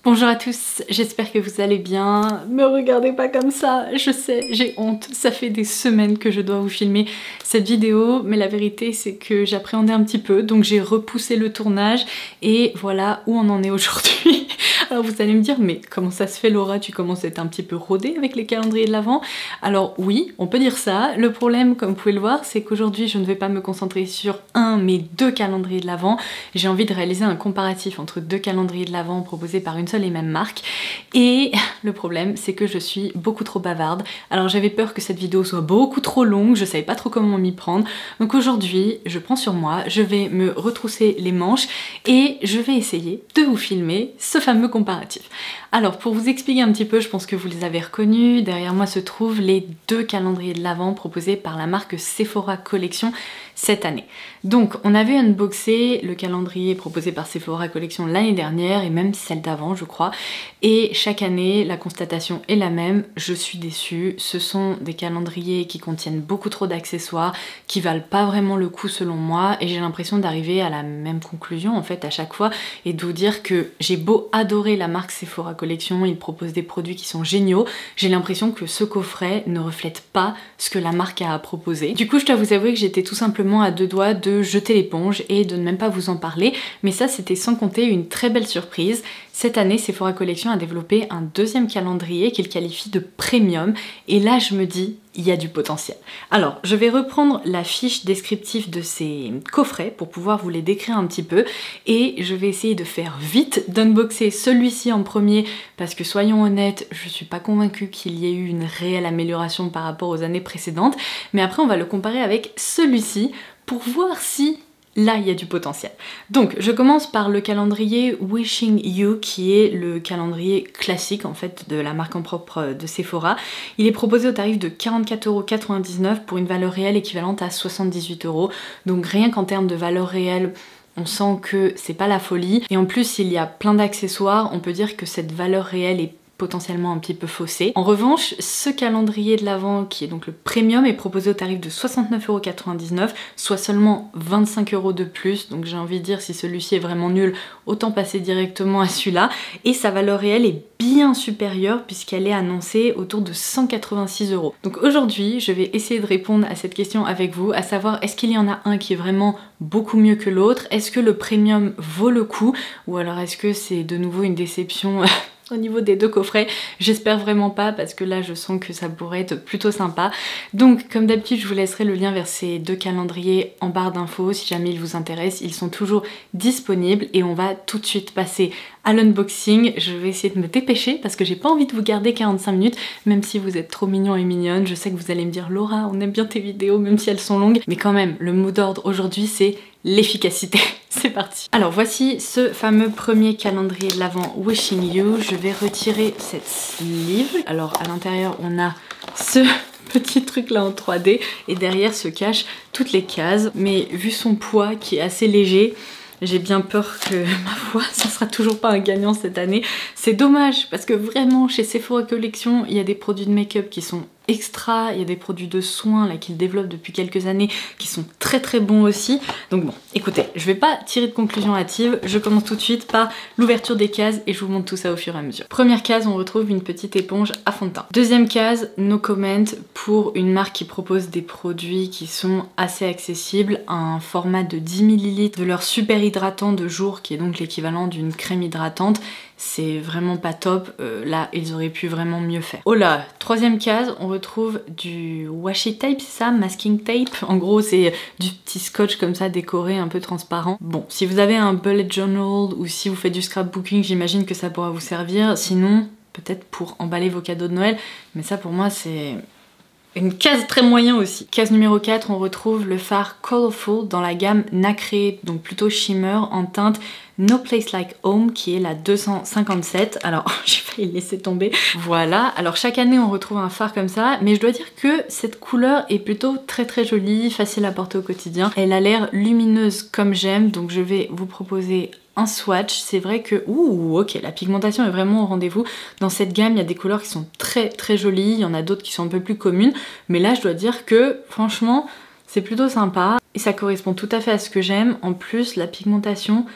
Bonjour à tous, j'espère que vous allez bien. Me regardez pas comme ça, je sais, j'ai honte. Ça fait des semaines que je dois vous filmer cette vidéo, mais la vérité c'est que j'appréhendais un petit peu, donc j'ai repoussé le tournage et voilà où on en est aujourd'hui. Alors vous allez me dire, mais comment ça se fait Laura, tu commences à être un petit peu rodée avec les calendriers de l'Avent? Alors oui, on peut dire ça. Le problème, comme vous pouvez le voir, c'est qu'aujourd'hui je ne vais pas me concentrer sur un mais deux calendriers de l'Avent. J'ai envie de réaliser un comparatif entre deux calendriers de l'Avent proposés par une seule et même marque. Et le problème, c'est que je suis beaucoup trop bavarde. Alors j'avais peur que cette vidéo soit beaucoup trop longue, je savais pas trop comment m'y prendre. Donc aujourd'hui, je prends sur moi, je vais me retrousser les manches et je vais essayer de vous filmer ce fameux comparatif. Alors pour vous expliquer un petit peu, je pense que vous les avez reconnus, derrière moi se trouvent les deux calendriers de l'Avent proposés par la marque Sephora Collection cette année. Donc on avait unboxé le calendrier proposé par Sephora Collection l'année dernière et même celle d'avant je crois, et chaque année la constatation est la même, je suis déçue. Ce sont des calendriers qui contiennent beaucoup trop d'accessoires, qui valent pas vraiment le coup selon moi, et j'ai l'impression d'arriver à la même conclusion en fait à chaque fois et de vous dire que j'ai beau adorer la marque Sephora Collection, ils proposent des produits qui sont géniaux, j'ai l'impression que ce coffret ne reflète pas ce que la marque a à proposer. Du coup je dois vous avouer que j'étais tout simplement à deux doigts de jeter l'éponge et de ne même pas vous en parler, mais ça c'était sans compter une très belle surprise. Cette année, Sephora Collection a développé un deuxième calendrier qu'il qualifie de premium, et là je me dis, il y a du potentiel. Alors, je vais reprendre la fiche descriptive de ces coffrets pour pouvoir vous les décrire un petit peu, et je vais essayer de faire vite, d'unboxer celui-ci en premier, parce que soyons honnêtes, je suis pas convaincue qu'il y ait eu une réelle amélioration par rapport aux années précédentes, mais après on va le comparer avec celui-ci pour voir si là, il y a du potentiel. Donc, je commence par le calendrier Wishing You, qui est le calendrier classique, en fait, de la marque en propre de Sephora. Il est proposé au tarif de 44,99 € pour une valeur réelle équivalente à 78 €. Donc, rien qu'en termes de valeur réelle, on sent que c'est pas la folie. Et en plus, il y a plein d'accessoires, on peut dire que cette valeur réelle est potentiellement un petit peu faussé. En revanche, ce calendrier de l'Avent, qui est donc le premium, est proposé au tarif de 69,99 €, soit seulement 25 € de plus. Donc j'ai envie de dire, si celui-ci est vraiment nul, autant passer directement à celui-là. Et sa valeur réelle est bien supérieure puisqu'elle est annoncée autour de 186 €. Donc aujourd'hui, je vais essayer de répondre à cette question avec vous, à savoir est-ce qu'il y en a un qui est vraiment beaucoup mieux que l'autre? Est-ce que le premium vaut le coup? Ou alors est-ce que c'est de nouveau une déception au niveau des deux coffrets? J'espère vraiment pas, parce que là je sens que ça pourrait être plutôt sympa. Donc comme d'habitude je vous laisserai le lien vers ces deux calendriers en barre d'infos si jamais ils vous intéressent. Ils sont toujours disponibles et on va tout de suite passer à l'unboxing. Je vais essayer de me dépêcher parce que j'ai pas envie de vous garder 45 minutes, même si vous êtes trop mignons et mignonnes. Je sais que vous allez me dire Laura, on aime bien tes vidéos même si elles sont longues, mais quand même le mot d'ordre aujourd'hui c'est l'efficacité. C'est parti. Alors voici ce fameux premier calendrier de l'Avent Wishing You. Je vais retirer cette sleeve. Alors à l'intérieur on a ce petit truc là en 3D et derrière se cachent toutes les cases, mais vu son poids qui est assez léger, j'ai bien peur que, ma foi, ça sera toujours pas un gagnant cette année. C'est dommage parce que vraiment chez Sephora Collection il y a des produits de make-up qui sont extra, il y a des produits de soins là qu'ils développent depuis quelques années qui sont très très bons aussi. Donc bon, écoutez, je vais pas tirer de conclusion hâtive, je commence tout de suite par l'ouverture des cases et je vous montre tout ça au fur et à mesure. Première case, on retrouve une petite éponge à fond de teint. Deuxième case, no comment, pour une marque qui propose des produits qui sont assez accessibles, un format de 10 ml de leur super hydratant de jour qui est donc l'équivalent d'une crème hydratante. C'est vraiment pas top, là ils auraient pu vraiment mieux faire. Oh là, troisième case, on retrouve du washi tape, c'est ça, masking tape. En gros c'est du petit scotch comme ça décoré un peu transparent. Bon, si vous avez un bullet journal ou si vous faites du scrapbooking, j'imagine que ça pourra vous servir. Sinon, peut-être pour emballer vos cadeaux de Noël, mais ça pour moi c'est une case très moyen aussi. Case numéro 4, on retrouve le fard Colorful dans la gamme nacré, donc plutôt shimmer en teinte No Place Like Home, qui est la 257. Alors j'ai failli laisser tomber. Voilà, alors chaque année on retrouve un fard comme ça, mais je dois dire que cette couleur est plutôt très très jolie, facile à porter au quotidien. Elle a l'air lumineuse comme j'aime, donc je vais vous proposer un swatch. C'est vrai que, ouh, ok, la pigmentation est vraiment au rendez-vous. Dans cette gamme, il y a des couleurs qui sont très très jolies, il y en a d'autres qui sont un peu plus communes, mais là je dois dire que franchement c'est plutôt sympa et ça correspond tout à fait à ce que j'aime. En plus la pigmentation,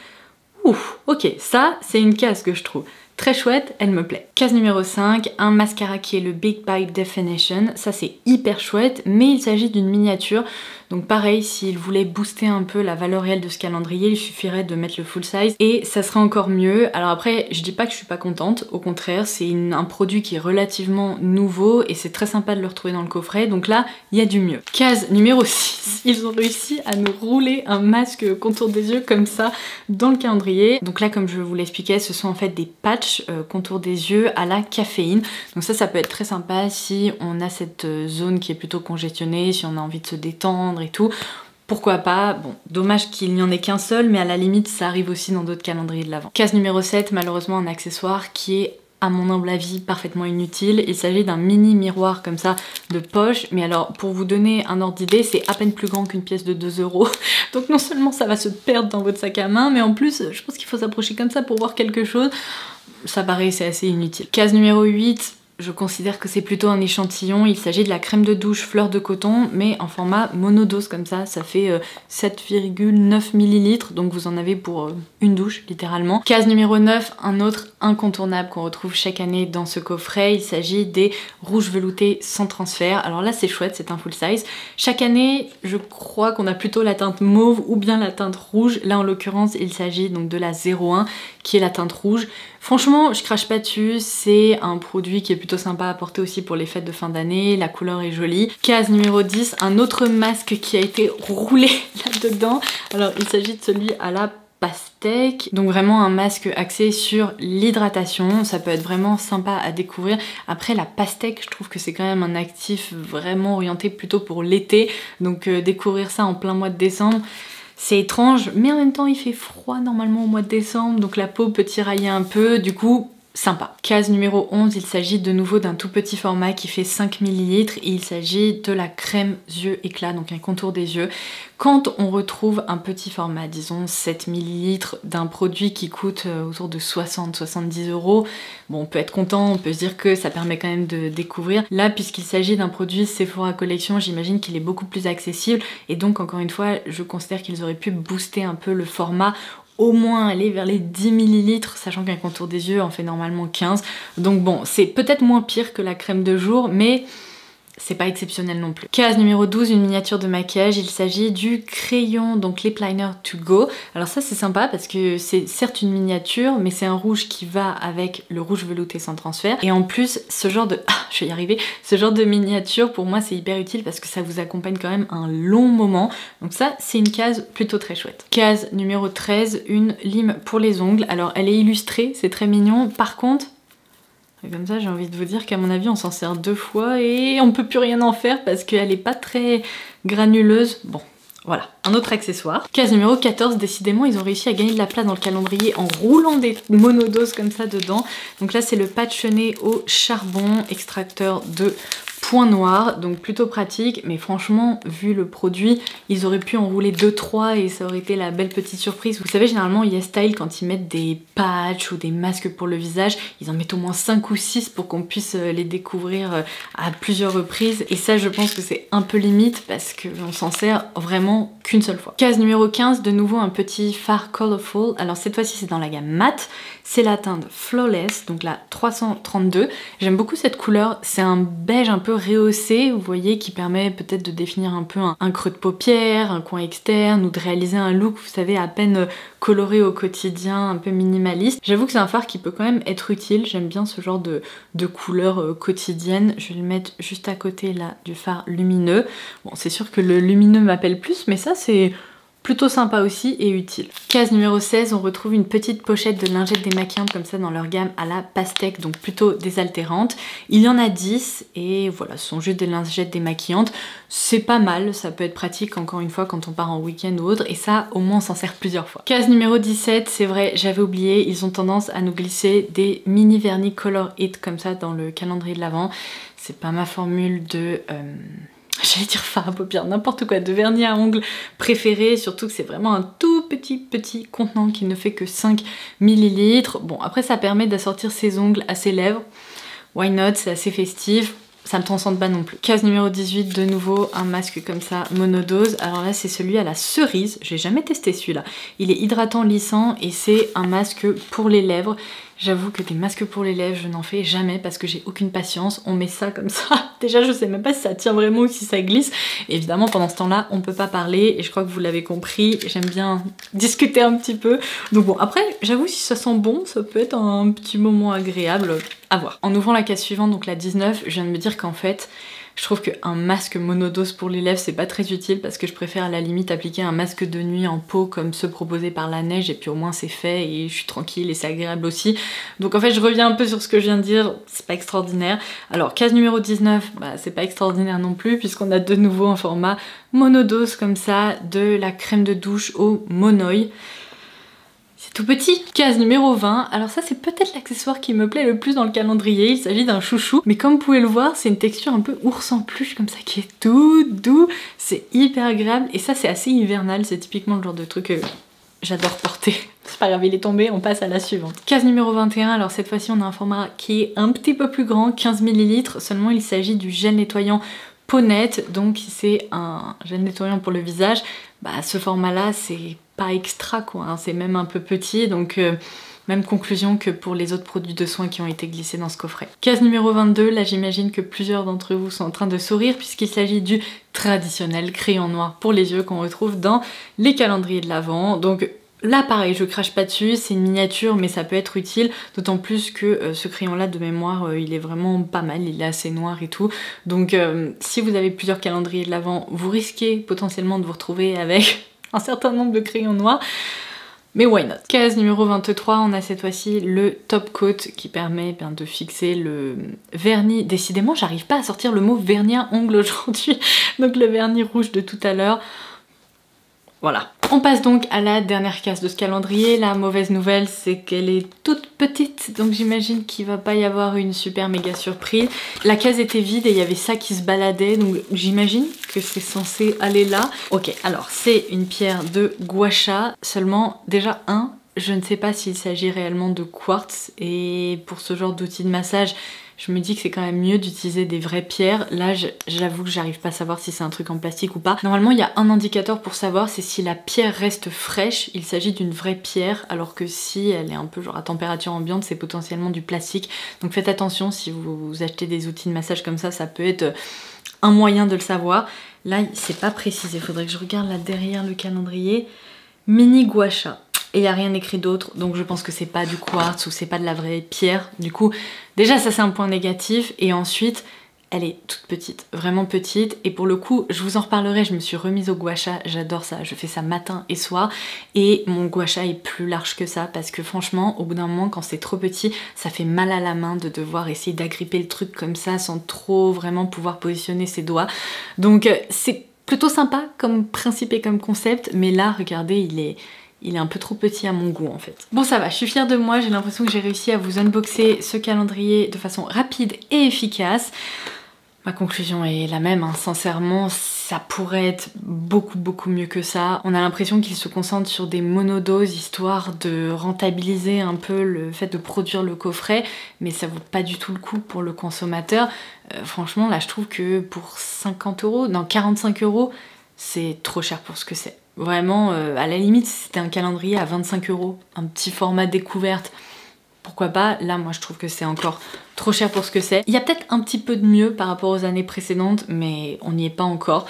ouf, ok, ça c'est une case que je trouve Très chouette, elle me plaît. Case numéro 5, un mascara qui est le Big Bite Definition. Ça c'est hyper chouette, mais il s'agit d'une miniature. Donc pareil, s'il voulait booster un peu la valeur réelle de ce calendrier, il suffirait de mettre le full size et ça serait encore mieux. Alors après, je dis pas que je suis pas contente, au contraire, c'est un produit qui est relativement nouveau et c'est très sympa de le retrouver dans le coffret. Donc là, il y a du mieux. Case numéro 6, ils ont réussi à nous rouler un masque contour des yeux comme ça dans le calendrier. Donc là, comme je vous l'expliquais, ce sont en fait des patchs contour des yeux à la caféine. Donc ça peut être très sympa si on a cette zone qui est plutôt congestionnée, si on a envie de se détendre et tout. Pourquoi pas? Bon, dommage qu'il n'y en ait qu'un seul, mais à la limite, ça arrive aussi dans d'autres calendriers de l'Avent. Case numéro 7, malheureusement un accessoire qui est à mon humble avis parfaitement inutile. Il s'agit d'un mini miroir comme ça de poche, mais alors pour vous donner un ordre d'idée, c'est à peine plus grand qu'une pièce de 2 €. Donc non seulement ça va se perdre dans votre sac à main, mais en plus je pense qu'il faut s'approcher comme ça pour voir quelque chose. Ça paraît c'est assez inutile. Case numéro 8, je considère que c'est plutôt un échantillon. Il s'agit de la crème de douche fleur de coton, mais en format monodose comme ça fait 7,9 ml, donc vous en avez pour une douche littéralement. Case numéro 9, un autre incontournable qu'on retrouve chaque année dans ce coffret, il s'agit des rouges veloutés sans transfert. Alors là c'est chouette, c'est un full size. Chaque année, je crois qu'on a plutôt la teinte mauve ou bien la teinte rouge. Là en l'occurrence, il s'agit donc de la 01 qui est la teinte rouge. Franchement, je crache pas dessus, c'est un produit qui est plutôt sympa à porter aussi pour les fêtes de fin d'année, la couleur est jolie. Case numéro 10, un autre masque qui a été roulé là-dedans. Alors il s'agit de celui à la pastèque, donc vraiment un masque axé sur l'hydratation, ça peut être vraiment sympa à découvrir. Après la pastèque, je trouve que c'est quand même un actif vraiment orienté plutôt pour l'été, donc découvrir ça en plein mois de décembre, c'est étrange, mais en même temps il fait froid normalement au mois de décembre, donc la peau peut tirailler un peu, du coup sympa. Case numéro 11, il s'agit de nouveau d'un tout petit format qui fait 5 ml et il s'agit de la crème yeux éclat, donc un contour des yeux. Quand on retrouve un petit format, disons 7 ml d'un produit qui coûte autour de 60-70 €, bon on peut être content, on peut se dire que ça permet quand même de découvrir. Là, puisqu'il s'agit d'un produit Sephora Collection, j'imagine qu'il est beaucoup plus accessible et donc encore une fois, je considère qu'ils auraient pu booster un peu le format, au moins aller vers les 10 ml, sachant qu'un contour des yeux en fait normalement 15. Donc bon, c'est peut-être moins pire que la crème de jour, mais c'est pas exceptionnel non plus. Case numéro 12, une miniature de maquillage, il s'agit du crayon, donc lip liner to go. Alors ça c'est sympa parce que c'est certes une miniature, mais c'est un rouge qui va avec le rouge velouté sans transfert. Et en plus, ce genre de... je vais y arriver. Ce genre de miniature, pour moi c'est hyper utile parce que ça vous accompagne quand même un long moment. Donc ça, c'est une case plutôt très chouette. Case numéro 13, une lime pour les ongles. Alors elle est illustrée, c'est très mignon. Par contre, comme ça, j'ai envie de vous dire qu'à mon avis, on s'en sert 2 fois et on peut plus rien en faire parce qu'elle est pas très granuleuse. Bon, voilà, un autre accessoire. Case numéro 14, décidément, ils ont réussi à gagner de la place dans le calendrier en roulant des monodoses comme ça dedans. Donc là, c'est le patch nez au charbon, extracteur de point noir, donc plutôt pratique, mais franchement, vu le produit, ils auraient pu en rouler 2-3 et ça aurait été la belle petite surprise. Vous savez, généralement, YesStyle, quand ils mettent des patchs ou des masques pour le visage, ils en mettent au moins 5 ou 6 pour qu'on puisse les découvrir à plusieurs reprises. Et ça, je pense que c'est un peu limite parce qu'on s'en sert vraiment qu'une seule fois. Case numéro 15, de nouveau un petit fard colorful. Alors cette fois-ci, c'est dans la gamme mat. C'est la teinte Flawless, donc la 332. J'aime beaucoup cette couleur, c'est un beige un peu rehaussé, vous voyez, qui permet peut-être de définir un peu un creux de paupière, un coin externe, ou de réaliser un look, vous savez, à peine coloré au quotidien, un peu minimaliste. J'avoue que c'est un fard qui peut quand même être utile, j'aime bien ce genre de couleur quotidienne. Je vais le mettre juste à côté là du fard lumineux. Bon, c'est sûr que le lumineux m'appelle plus, mais ça c'est plutôt sympa aussi et utile. Case numéro 16, on retrouve une petite pochette de lingettes démaquillantes comme ça dans leur gamme à la pastèque, donc plutôt désaltérantes. Il y en a 10 et voilà, ce sont juste des lingettes démaquillantes. C'est pas mal, ça peut être pratique encore une fois quand on part en week-end ou autre, et ça au moins on s'en sert plusieurs fois. Case numéro 17, c'est vrai, j'avais oublié, ils ont tendance à nous glisser des mini vernis Color It comme ça dans le calendrier de l'Avent. C'est pas ma formule de... j'allais dire fard à paupières, n'importe quoi, de vernis à ongles préféré, surtout que c'est vraiment un tout petit contenant qui ne fait que 5 ml. Bon, après ça permet d'assortir ses ongles à ses lèvres, why not, c'est assez festif. Ça me transcende pas non plus. Case numéro 18, de nouveau un masque comme ça, monodose. Alors là c'est celui à la cerise, j'ai jamais testé celui-là. Il est hydratant, lissant et c'est un masque pour les lèvres. J'avoue que des masques pour les lèvres, je n'en fais jamais parce que j'ai aucune patience. On met ça comme ça. Déjà, je sais même pas si ça tient vraiment ou si ça glisse. Et évidemment, pendant ce temps-là, on peut pas parler. Et je crois que vous l'avez compris, j'aime bien discuter un petit peu. Donc bon, après, j'avoue, si ça sent bon, ça peut être un petit moment agréable à voir. En ouvrant la case suivante, donc la 19, je viens de me dire qu'en fait, je trouve qu'un masque monodose pour les lèvres c'est pas très utile parce que je préfère à la limite appliquer un masque de nuit en peau comme ceux proposés par La Neige et puis au moins c'est fait et je suis tranquille et c'est agréable aussi. Donc en fait je reviens un peu sur ce que je viens de dire, c'est pas extraordinaire. Alors case numéro 19, bah c'est pas extraordinaire non plus puisqu'on a de nouveau un format monodose comme ça de la crème de douche au Monoi. C'est tout petit. Case numéro 20, alors ça c'est peut-être l'accessoire qui me plaît le plus dans le calendrier, il s'agit d'un chouchou, mais comme vous pouvez le voir c'est une texture un peu ours en peluche comme ça qui est tout doux, c'est hyper agréable et ça c'est assez hivernal, c'est typiquement le genre de truc que j'adore porter. C'est pas grave, il est tombé, on passe à la suivante. Case numéro 21, alors cette fois-ci on a un format qui est un petit peu plus grand, 15 ml, seulement il s'agit du gel nettoyant peau nette, donc c'est un gel nettoyant pour le visage. Bah ce format là c'est pas extra quoi, hein, c'est même un peu petit donc même conclusion que pour les autres produits de soins qui ont été glissés dans ce coffret. Case numéro 22, là j'imagine que plusieurs d'entre vous sont en train de sourire puisqu'il s'agit du traditionnel crayon noir pour les yeux qu'on retrouve dans les calendriers de l'Avent. Donc là pareil, je crache pas dessus, c'est une miniature mais ça peut être utile, d'autant plus que ce crayon là de mémoire il est vraiment pas mal, il est assez noir et tout. Donc si vous avez plusieurs calendriers de l'Avent, vous risquez potentiellement de vous retrouver avec un certain nombre de crayons noirs. Mais why not? Case numéro 23, on a cette fois-ci le top coat qui permet de fixer le vernis. Décidément, j'arrive pas à sortir le mot vernis à ongles aujourd'hui. Donc le vernis rouge de tout à l'heure. Voilà. On passe donc à la dernière case de ce calendrier. La mauvaise nouvelle, c'est qu'elle est toute petite, donc j'imagine qu'il va pas y avoir une super méga surprise. La case était vide et il y avait ça qui se baladait, donc j'imagine que c'est censé aller là. Ok, alors c'est une pierre de gua sha, seulement déjà je ne sais pas s'il s'agit réellement de quartz, et pour ce genre d'outil de massage, je me dis que c'est quand même mieux d'utiliser des vraies pierres. Là, j'avoue que j'arrive pas à savoir si c'est un truc en plastique ou pas. Normalement, il y a un indicateur pour savoir, c'est si la pierre reste fraîche, il s'agit d'une vraie pierre, alors que si elle est un peu genre à température ambiante, c'est potentiellement du plastique. Donc faites attention, si vous achetez des outils de massage comme ça peut être un moyen de le savoir. Là, c'est pas précisé, faudrait que je regarde là derrière le calendrier. Mini gua sha. Et il n'y a rien écrit d'autre, donc je pense que c'est pas du quartz ou c'est pas de la vraie pierre. Du coup, déjà ça c'est un point négatif, et ensuite, elle est toute petite, vraiment petite, et pour le coup, je vous en reparlerai, je me suis remise au gua sha, j'adore ça, je fais ça matin et soir, et mon gua sha est plus large que ça, parce que franchement, au bout d'un moment, quand c'est trop petit, ça fait mal à la main de devoir essayer d'agripper le truc comme ça, sans trop vraiment pouvoir positionner ses doigts. Donc c'est plutôt sympa comme principe et comme concept, mais là, regardez, il est un peu trop petit à mon goût en fait. Bon ça va, je suis fière de moi, j'ai l'impression que j'ai réussi à vous unboxer ce calendrier de façon rapide et efficace. Ma conclusion est la même, hein. Sincèrement, ça pourrait être beaucoup mieux que ça. On a l'impression qu'il se concentre sur des monodoses histoire de rentabiliser un peu le fait de produire le coffret, mais ça vaut pas du tout le coup pour le consommateur. Franchement là je trouve que pour 50 €, non 45 €, c'est trop cher pour ce que c'est. Vraiment, à la limite, si c'était un calendrier à 25 €, un petit format découverte, pourquoi pas. Là, moi, je trouve que c'est encore trop cher pour ce que c'est. Il y a peut-être un petit peu de mieux par rapport aux années précédentes, mais on n'y est pas encore.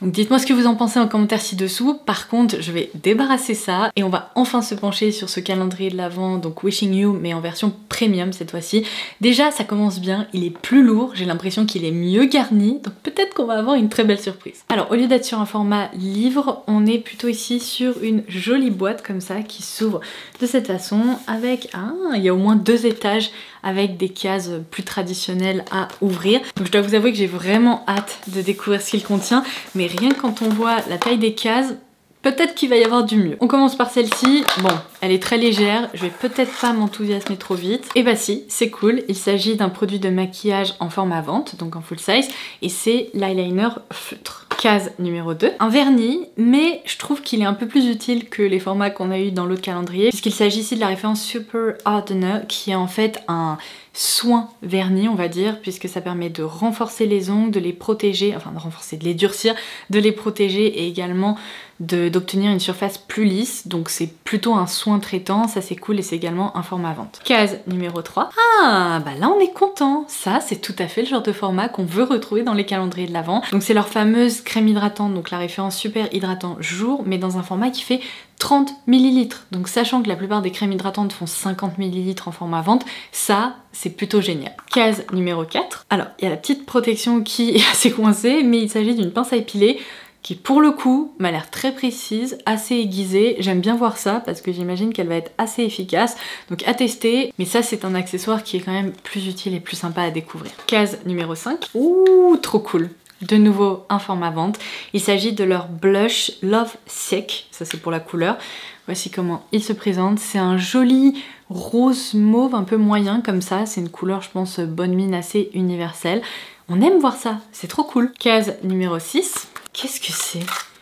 Donc dites-moi ce que vous en pensez en commentaire ci-dessous. Par contre, je vais débarrasser ça et on va enfin se pencher sur ce calendrier de l'Avent, donc Wishing You, mais en version premium cette fois-ci. Déjà, ça commence bien, il est plus lourd, j'ai l'impression qu'il est mieux garni, donc peut-être qu'on va avoir une très belle surprise. Alors, au lieu d'être sur un format livre, on est plutôt ici sur une jolie boîte comme ça qui s'ouvre de cette façon avec, il y a au moins 2 étages avec des cases plus traditionnelles à ouvrir. Donc je dois vous avouer que j'ai vraiment hâte de découvrir ce qu'il contient, mais rien que quand on voit la taille des cases, peut-être qu'il va y avoir du mieux. On commence par celle-ci. Bon, elle est très légère, je vais peut-être pas m'enthousiasmer trop vite. Et bah si, c'est cool, il s'agit d'un produit de maquillage en format vente, donc en full size, et c'est l'eyeliner feutre. Case numéro 2, un vernis, mais je trouve qu'il est un peu plus utile que les formats qu'on a eu dans l'autre calendrier, puisqu'il s'agit ici de la référence Super Hardener, qui est en fait un soin vernis, on va dire, puisque ça permet de renforcer les ongles, de les protéger, enfin de renforcer, de les durcir, de les protéger et également d'obtenir une surface plus lisse, donc c'est plutôt un soin traitant, ça c'est cool et c'est également un format vente. Case numéro 3. Ah, bah là on est content. Ça c'est tout à fait le genre de format qu'on veut retrouver dans les calendriers de l'Avent. Donc c'est leur fameuse crème hydratante, donc la référence super hydratant jour, mais dans un format qui fait 30 ml. Donc sachant que la plupart des crèmes hydratantes font 50 ml en format vente, ça c'est plutôt génial. Case numéro 4. Alors il y a la petite protection qui est assez coincée, mais il s'agit d'une pince à épiler qui pour le coup m'a l'air très précise, assez aiguisée. J'aime bien voir ça parce que j'imagine qu'elle va être assez efficace. Donc à tester, mais ça c'est un accessoire qui est quand même plus utile et plus sympa à découvrir. Case numéro 5. Ouh, trop cool. De nouveau un format vente. Il s'agit de leur blush Love Sick, ça c'est pour la couleur. Voici comment il se présente. C'est un joli rose mauve un peu moyen comme ça. C'est une couleur je pense bonne mine assez universelle. On aime voir ça, c'est trop cool. Case numéro 6. Qu'est-ce que c'est?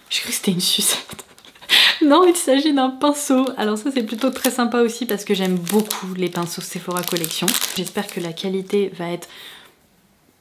J'ai cru que c'était une sucette. Non, il s'agit d'un pinceau. Alors ça c'est plutôt très sympa aussi parce que j'aime beaucoup les pinceaux Sephora Collection. J'espère que la qualité va être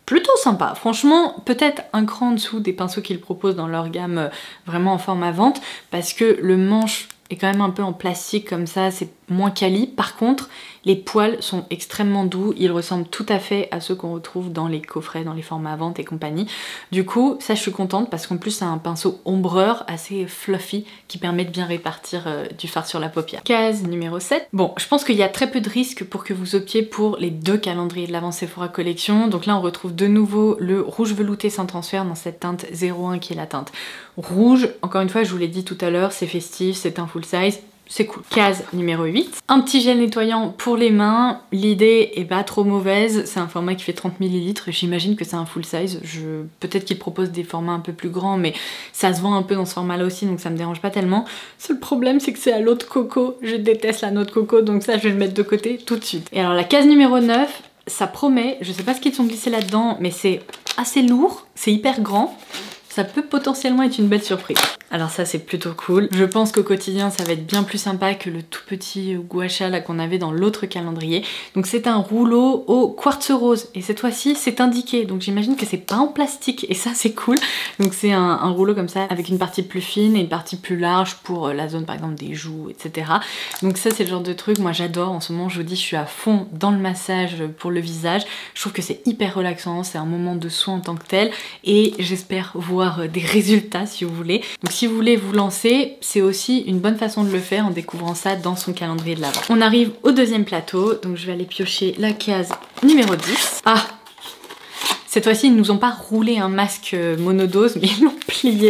plutôt sympa. Franchement, peut-être un cran en dessous des pinceaux qu'ils proposent dans leur gamme vraiment en format vente parce que le manche est quand même un peu en plastique comme ça, c'est moins quali. Par contre, les poils sont extrêmement doux, ils ressemblent tout à fait à ceux qu'on retrouve dans les coffrets, dans les formats vente et compagnie. Du coup, ça je suis contente parce qu'en plus c'est un pinceau ombreur assez fluffy qui permet de bien répartir du fard sur la paupière. Case numéro 7. Bon, je pense qu'il y a très peu de risques pour que vous optiez pour les deux calendriers de l'Avent Sephora Collection. Donc là on retrouve de nouveau le rouge velouté sans transfert dans cette teinte 01 qui est la teinte rouge. Encore une fois, je vous l'ai dit tout à l'heure, c'est festif, c'est un full size. C'est cool. Case numéro 8. Un petit gel nettoyant pour les mains. L'idée est pas trop mauvaise. C'est un format qui fait 30 ml. J'imagine que c'est un full size. Peut-être qu'ils proposent des formats un peu plus grands, mais ça se vend un peu dans ce format-là aussi, donc ça me dérange pas tellement. Seul problème, c'est que c'est à l'eau de coco. Je déteste la noix de coco, donc ça, je vais le mettre de côté tout de suite. Et alors, la case numéro 9, ça promet. Je sais pas ce qu'ils sont glissés là-dedans, mais c'est assez lourd. C'est hyper grand. Ça peut potentiellement être une belle surprise. Alors ça c'est plutôt cool. Je pense qu'au quotidien ça va être bien plus sympa que le tout petit gua sha là qu'on avait dans l'autre calendrier. Donc c'est un rouleau au quartz rose et cette fois-ci c'est indiqué. Donc j'imagine que c'est pas en plastique et ça c'est cool. Donc c'est un rouleau comme ça avec une partie plus fine et une partie plus large pour la zone par exemple des joues, etc. Donc ça c'est le genre de truc, moi j'adore. En ce moment je vous dis je suis à fond dans le massage pour le visage. Je trouve que c'est hyper relaxant, c'est un moment de soin en tant que tel et j'espère voir des résultats si vous voulez. Donc si vous voulez vous lancer, c'est aussi une bonne façon de le faire en découvrant ça dans son calendrier de l'Avent. On arrive au deuxième plateau, donc je vais aller piocher la case numéro 10. Ah! Cette fois-ci, ils ne nous ont pas roulé un masque monodose, mais ils l'ont plié.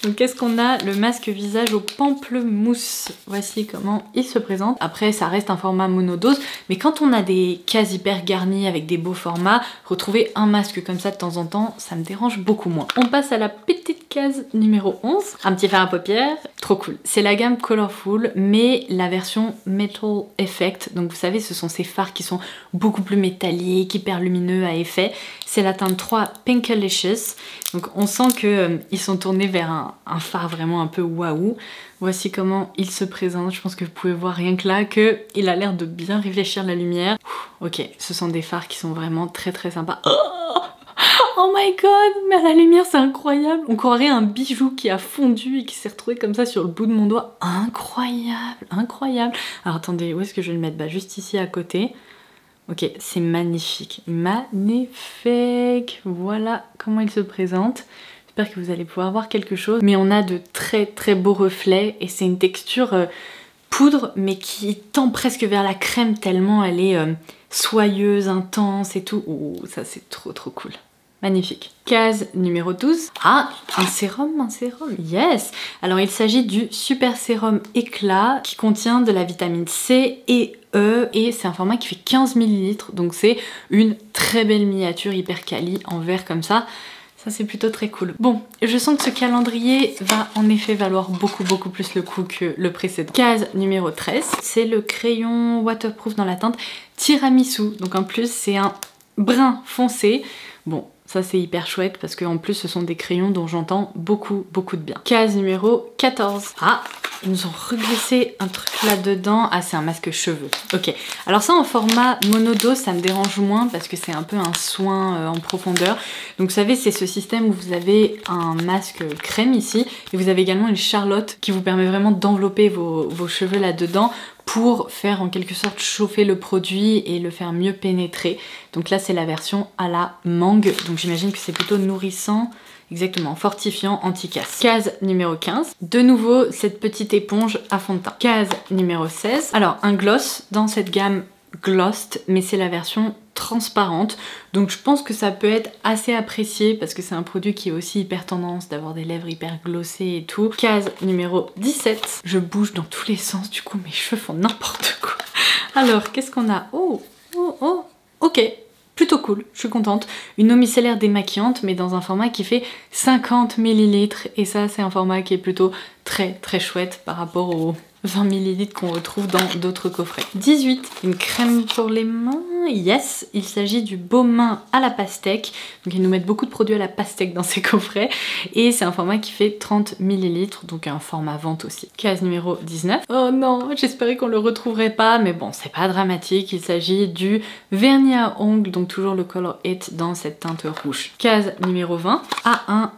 Donc qu'est-ce qu'on a? Le masque visage au pamplemousse. Voici comment il se présente. Après, ça reste un format monodose, mais quand on a des cases hyper garnies avec des beaux formats, retrouver un masque comme ça de temps en temps, ça me dérange beaucoup moins. On passe à la petite case numéro 11. Un petit fard à paupières, trop cool. C'est la gamme Colorful, mais la version Metal Effect. Donc vous savez, ce sont ces fards qui sont beaucoup plus métalliques, hyper lumineux à effet. C'est la teinte 3 Pinkalicious. Donc on sent qu'ils sont tournés vers un fard vraiment un peu waouh. Voici comment il se présente. Je pense que vous pouvez voir rien que là qu'il a l'air de bien réfléchir la lumière. Ok, ce sont des fards qui sont vraiment très très sympas. Oh my god, mais à la lumière c'est incroyable. On croirait un bijou qui a fondu et qui s'est retrouvé comme ça sur le bout de mon doigt. Incroyable, incroyable. Alors attendez, où est-ce que je vais le mettre? Bah juste ici à côté. Ok, c'est magnifique, magnifique. Voilà comment il se présente. J'espère que vous allez pouvoir voir quelque chose. Mais on a de très très beaux reflets et c'est une texture poudre mais qui tend presque vers la crème tellement elle est soyeuse, intense et tout. Oh, ça c'est trop trop cool. Magnifique. Case numéro 12. Ah, un sérum, yes. Alors il s'agit du Super Sérum Éclat qui contient de la vitamine C et E et c'est un format qui fait 15 ml. Donc c'est une très belle miniature hyper quali en verre comme ça. Ça c'est plutôt très cool. Bon, je sens que ce calendrier va en effet valoir beaucoup plus le coup que le précédent. Case numéro 13. C'est le crayon waterproof dans la teinte Tiramisu. Donc en plus c'est un brun foncé. Bon, ça c'est hyper chouette parce qu'en plus ce sont des crayons dont j'entends beaucoup de bien. Case numéro 14. Ah, ils nous ont reglissé un truc là-dedans. Ah, c'est un masque cheveux. Ok. Alors ça, en format monodose, ça me dérange moins parce que c'est un peu un soin en profondeur. Donc vous savez, c'est ce système où vous avez un masque crème ici et vous avez également une charlotte qui vous permet vraiment d'envelopper vos cheveux là-dedans pour faire en quelque sorte chauffer le produit et le faire mieux pénétrer. Donc là, c'est la version à la mangue. Donc j'imagine que c'est plutôt nourrissant. Exactement, fortifiant, anti-casse. Case numéro 15. De nouveau, cette petite éponge à fond de teint. Case numéro 16. Alors, un gloss dans cette gamme Glossed, mais c'est la version transparente. Donc je pense que ça peut être assez apprécié parce que c'est un produit qui est aussi hyper tendance d'avoir des lèvres hyper glossées et tout. Case numéro 17. Je bouge dans tous les sens, du coup mes cheveux font n'importe quoi. Alors, qu'est-ce qu'on a? Oh, ok. Plutôt cool, je suis contente. Une eau micellaire démaquillante, mais dans un format qui fait 50 ml. Et ça, c'est un format qui est plutôt très chouette par rapport aux 20 ml qu'on retrouve dans d'autres coffrets. 18, une crème pour les mains. Yes, il s'agit du baume main à la pastèque. Donc ils nous mettent beaucoup de produits à la pastèque dans ces coffrets. Et c'est un format qui fait 30 ml, donc un format vente aussi. Case numéro 19. Oh non, j'espérais qu'on le retrouverait pas, mais bon, c'est pas dramatique. Il s'agit du vernis à ongles, donc toujours le Color It dans cette teinte rouge. Case numéro 20. A1.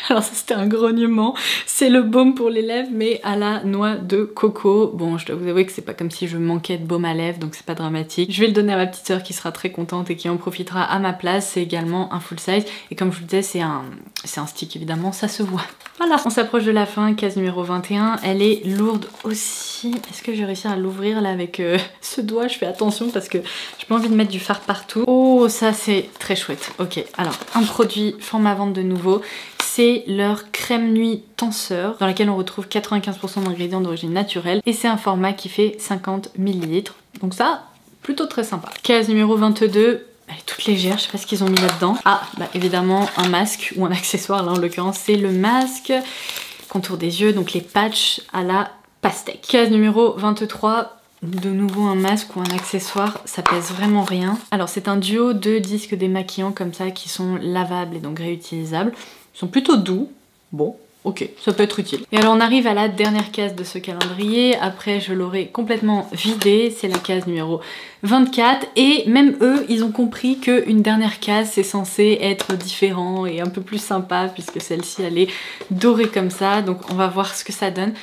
Alors ça c'était un grognement, c'est le baume pour les lèvres mais à la noix de coco. Bon, je dois vous avouer que c'est pas comme si je manquais de baume à lèvres, donc c'est pas dramatique. Je vais le donner à ma petite sœur qui sera très contente et qui en profitera à ma place. C'est également un full size et comme je vous disais, c'est un stick évidemment, ça se voit. Voilà, on s'approche de la fin, case numéro 21. Elle est lourde aussi. Est-ce que je vais réussir à l'ouvrir là avec ce doigt? Je fais attention parce que j'ai pas envie de mettre du fard partout. Oh, ça c'est très chouette. Ok, alors un produit format vente de nouveau. C'est leur crème nuit tenseur dans laquelle on retrouve 95% d'ingrédients d'origine naturelle et c'est un format qui fait 50 ml. Donc ça, plutôt très sympa. Case numéro 22. Elle est toute légère, je sais pas ce qu'ils ont mis là-dedans. Ah, bah évidemment un masque ou un accessoire, là en l'occurrence c'est le masque. Contour des yeux, donc les patchs à la pastèque. Case numéro 23. De nouveau un masque ou un accessoire, ça pèse vraiment rien. Alors c'est un duo de disques démaquillants comme ça qui sont lavables et donc réutilisables. Ils sont plutôt doux. Bon, ok, ça peut être utile. Et alors on arrive à la dernière case de ce calendrier. Après je l'aurai complètement vidé. C'est la case numéro 24. Et même eux, ils ont compris qu'une dernière case, c'est censé être différent et un peu plus sympa puisque celle-ci, elle est dorée comme ça. Donc on va voir ce que ça donne.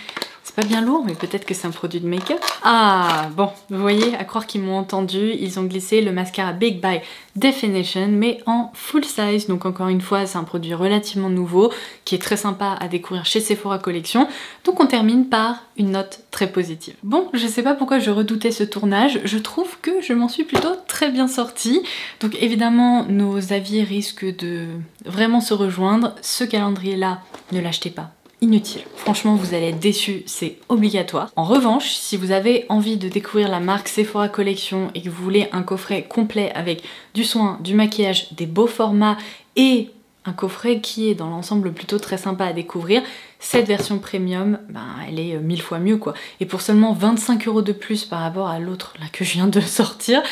C'est pas bien lourd, mais peut-être que c'est un produit de make-up. Ah, bon, vous voyez, à croire qu'ils m'ont entendu, ils ont glissé le mascara Big by Definition, mais en full size. Donc encore une fois, c'est un produit relativement nouveau, qui est très sympa à découvrir chez Sephora Collection. Donc on termine par une note très positive. Bon, je sais pas pourquoi je redoutais ce tournage, je trouve que je m'en suis plutôt très bien sortie. Donc évidemment, nos avis risquent de vraiment se rejoindre. Ce calendrier-là, ne l'achetez pas. Inutile. Franchement, vous allez être déçus, c'est obligatoire. En revanche, si vous avez envie de découvrir la marque Sephora Collection et que vous voulez un coffret complet avec du soin, du maquillage, des beaux formats et un coffret qui est dans l'ensemble plutôt très sympa à découvrir, cette version premium, ben, elle est 1000 fois mieux quoi. Et pour seulement 25 € de plus par rapport à l'autre là que je viens de sortir,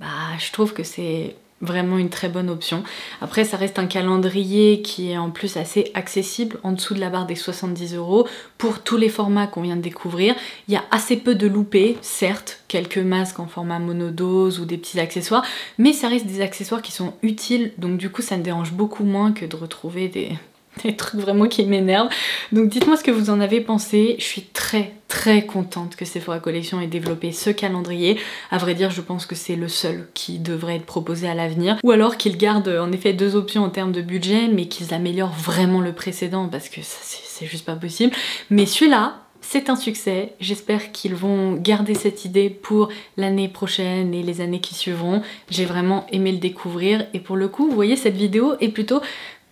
bah je trouve que c'est vraiment une très bonne option. Après ça reste un calendrier qui est en plus assez accessible, en dessous de la barre des 70 € pour tous les formats qu'on vient de découvrir. Il y a assez peu de loupés, certes, quelques masques en format monodose ou des petits accessoires, mais ça reste des accessoires qui sont utiles, donc du coup ça me dérange beaucoup moins que de retrouver des trucs vraiment qui m'énervent. Donc dites-moi ce que vous en avez pensé. Je suis très contente que Sephora Collection ait développé ce calendrier. À vrai dire, je pense que c'est le seul qui devrait être proposé à l'avenir. Ou alors qu'ils gardent en effet deux options en termes de budget, mais qu'ils améliorent vraiment le précédent, parce que c'est juste pas possible. Mais celui-là, c'est un succès. J'espère qu'ils vont garder cette idée pour l'année prochaine et les années qui suivront. J'ai vraiment aimé le découvrir. Et pour le coup, vous voyez, cette vidéo est plutôt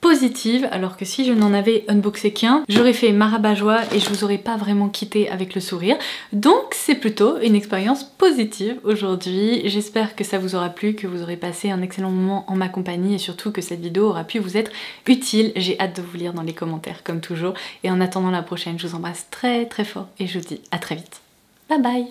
positive, alors que si je n'en avais unboxé qu'un, j'aurais fait ma rabat-joie et je vous aurais pas vraiment quitté avec le sourire. Donc c'est plutôt une expérience positive aujourd'hui. J'espère que ça vous aura plu, que vous aurez passé un excellent moment en ma compagnie et surtout que cette vidéo aura pu vous être utile. J'ai hâte de vous lire dans les commentaires comme toujours. Et en attendant la prochaine, je vous embrasse très fort et je vous dis à très vite. Bye bye!